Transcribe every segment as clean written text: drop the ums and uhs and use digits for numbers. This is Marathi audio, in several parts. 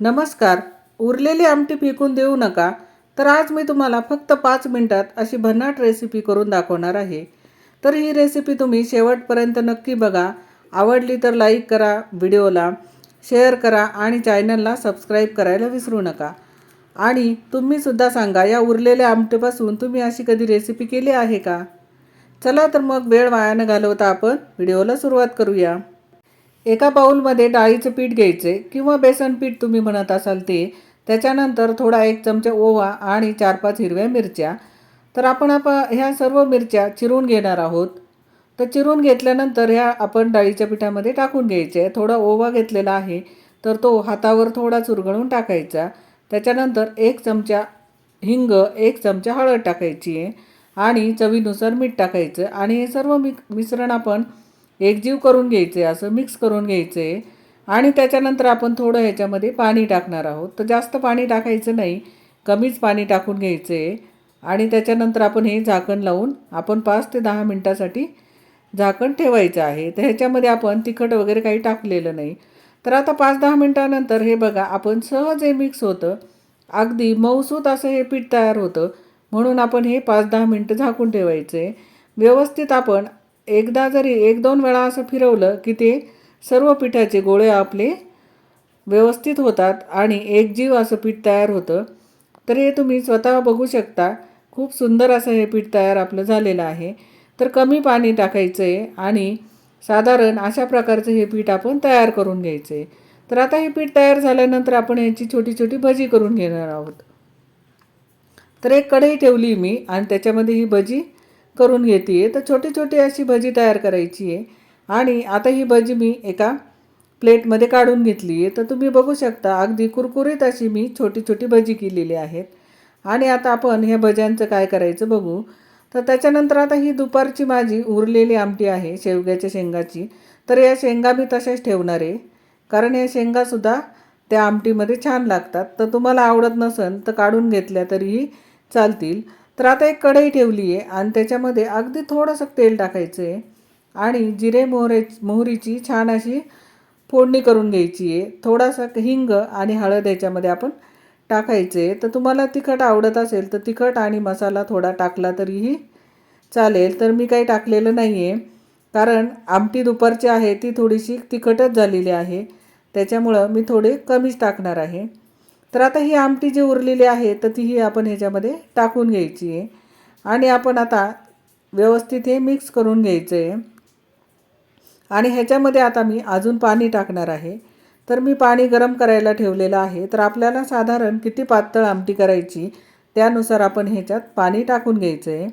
नमस्कार. उरलेली आमटी फेकून देऊ नका. तर आज मी तुम्हाला फक्त 5 मिनिटात अशी भन्नाट रेसिपी करून दाखवणार आहे. तर ही रेसिपी तुम्ही शेवटपर्यंत नक्की बघा. आवडली तर लाईक करा, व्हिडिओला शेअर करा आणि चॅनलला सबस्क्राईब करायला विसरू नका. आणि तुम्हीसुद्धा सांगा, या उरलेल्या आमटीपासून तुम्ही अशी कधी रेसिपी केली आहे का? चला तर मग वेळ वाया न घालवता आपण व्हिडिओला सुरुवात करूया. एका बाउलमध्ये डाळीचं पीठ घ्यायचे किंवा बेसन पीठ तुम्ही म्हणत असाल ते. त्याच्यानंतर थोडा 1 चमचा ओवा आणि 4-5 हिरव्या मिरच्या. तर आपण ह्या सर्व मिरच्या चिरून घेणार आहोत. तर चिरून घेतल्यानंतर ह्या आपण डाळीच्या पिठामध्ये टाकून घ्यायचे. थोडा ओवा घेतलेला आहे तर तो हातावर थोडा चुरगळून टाकायचा. त्याच्यानंतर 1 चमचा हिंग, 1 चमचा हळद टाकायची आहे आणि चवीनुसार मीठ टाकायचं आणि हे सर्व मिश्रण आपण एकजीव करून घ्यायचे, असं मिक्स करून घ्यायचे. आणि त्याच्यानंतर आपण थोडं ह्याच्यामध्ये पाणी टाकणार आहोत. तर जास्त पाणी टाकायचं नाही, कमीच पाणी टाकून घ्यायचे. आणि त्याच्यानंतर आपण हे झाकण लावून आपण 5 ते 10 मिनटासाठी झाकण ठेवायचं आहे. तर ह्याच्यामध्ये आपण तिखट वगैरे काही टाकलेलं नाही. तर आता 5-10 मिनटानंतर हे बघा, आपण सहज हे मिक्स होतं. अगदी मऊसूत असं हे पीठ तयार होतं. म्हणून आपण हे 5-10 मिनटं झाकून ठेवायचे. व्यवस्थित आपण एकदा जरी 1-2 वेळा असं फिरवलं की ते सर्व पिठाचे गोळे आपले व्यवस्थित होतात आणि एकजीव असं पीठ तयार होतं. तर हे तुम्ही स्वतः बघू शकता. खूप सुंदर असं हे पीठ तयार आपलं झालेलं आहे. तर कमी पाणी टाकायचं आहे आणि साधारण अशा प्रकारचं हे पीठ आपण तयार करून घ्यायचं आहे. तर आता हे पीठ तयार झाल्यानंतर आपण याची छोटी छोटी भजी करून घेणार आहोत. तर एक कढई ठेवली मी आणि त्याच्यामध्ये ही भजी करून घेते आहे. तर छोटी छोटी अशी भजी तयार करायची आहे. आणि आता ही भजी मी एका प्लेटमध्ये काढून घेतली आहे. तर तुम्ही बघू शकता, अगदी कुरकुरीत अशी मी छोटी छोटी भजी केलेली आहेत. आणि आता आपण ह्या भज्यांचं काय करायचं बघू. तर त्याच्यानंतर आता ही दुपारची माझी उरलेली आमटी आहे शेवग्याच्या शेंगाची. तर या शेंगा मी तशाच ठेवणार आहे, कारण या शेंगासुद्धा त्या आमटीमध्ये छान लागतात. तर तुम्हाला आवडत नसेल तर काढून घेतल्या तरीही चालतील. तर आता एक कढई ठेवली आहे आणि त्याच्यामध्ये अगदी थोडंसं तेल टाकायचं आहे आणि जिरे मोहरीची छान अशी फोडणी करून घ्यायची आहे. थोडासा हिंग आणि हळद याच्यामध्ये आपण टाकायचे. तर तुम्हाला तिखट आवडत असेल तर तिखट आणि मसाला थोडा टाकला तरीही चालेल. तर मी काही टाकलेलं नाही आहे, कारण आमटी दुपारची आहे ती थोडीशी तिखटच झालेली आहे. त्याच्यामुळं मी थोडे कमीच टाकणार आहे. तर आता ही आमटी जी उरलेली आहे तर तीही आपण ह्याच्यामध्ये टाकून घ्यायची आहे आणि आपण आता व्यवस्थित हे मिक्स करून घ्यायचं आहे. आणि ह्याच्यामध्ये आता मी अजून पाणी टाकणार आहे. तर मी पाणी गरम करायला ठेवलेलं आहे. तर आपल्याला साधारण किती पातळ आमटी करायची त्यानुसार आपण ह्याच्यात पाणी टाकून घ्यायचं आहे.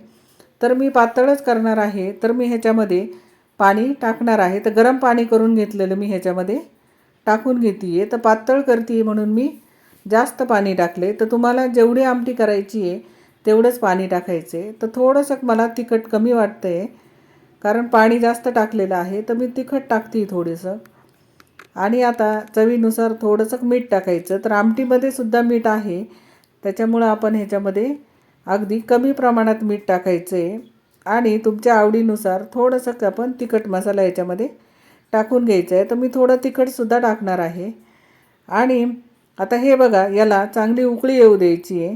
तर मी पातळच करणार आहे, तर मी ह्याच्यामध्ये पाणी टाकणार आहे. तर गरम पाणी करून घेतलेलं मी ह्याच्यामध्ये टाकून घेते आहे. तर पातळ करते आहे म्हणून मी जास्त पाणी टाकले. तर तुम्हाला जेवढी आमटी करायची आहे तेवढंच पाणी टाकायचं आहे. तर थोडंसं मला तिखट कमी वाटतं आहे, कारण पाणी जास्त टाकलेलं आहे. तर मी तिखट टाकते थोडंसं. आणि आता चवीनुसार थोडंसं मीठ टाकायचं. तर आमटीमध्ये सुद्धा मीठ आहे, त्याच्यामुळं आपण ह्याच्यामध्ये अगदी कमी प्रमाणात मीठ टाकायचं आहे. आणि तुमच्या आवडीनुसार थोडंसं आपण तिखट मसाला याच्यामध्ये टाकून घ्यायचं आहे. तर मी थोडं तिखटसुद्धा टाकणार आहे. आणि आता हे बघा, याला चांगली उकळी येऊ द्यायची आहे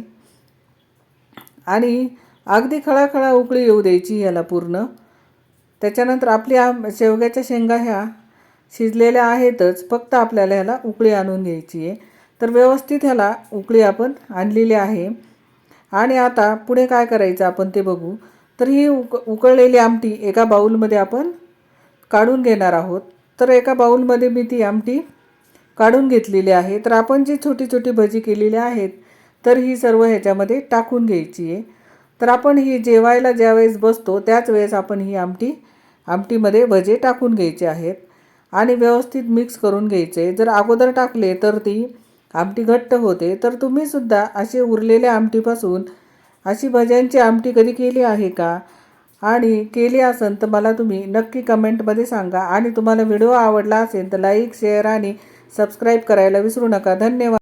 आणि अगदी खळाखळा उकळी येऊ द्यायची याला पूर्ण. त्याच्यानंतर आपली शेवग्याच्या शेंगा ह्या शिजलेल्या आहेतच, फक्त आपल्याला ह्याला उकळी आणून घ्यायची आहे. तर व्यवस्थित ह्याला उकळी आपण आणलेली आहे. आणि आता पुढे काय करायचं आपण ते बघू. तर ही उकळलेली आमटी एका बाऊलमध्ये आपण काढून घेणार आहोत. तर एका बाऊलमध्ये मी ती आमटी काढून घेतलेली आहे. तर आपण जी छोटी छोटी भजी केलेली आहेत तर ही सर्व ह्याच्यामध्ये टाकून घ्यायची आहे. तर आपण ही जेवायला ज्यावेळेस बसतो त्याच वेळेस आपण ही आमटीमध्ये भजे टाकून घ्यायचे आहेत आणि व्यवस्थित मिक्स करून घ्यायचे. जर अगोदर टाकले तर ती आमटी घट्ट होते. तर तुम्हीसुद्धा असे उरलेल्या आमटीपासून अशी भज्यांची आमटी कधी केली आहे का? आणि केली असेल तर मला तुम्ही नक्की कमेंटमध्ये सांगा. आणि तुम्हाला व्हिडिओ आवडला असेल तर लाईक, शेअर आणि सबस्क्राईब करायला विसरू नका. धन्यवाद.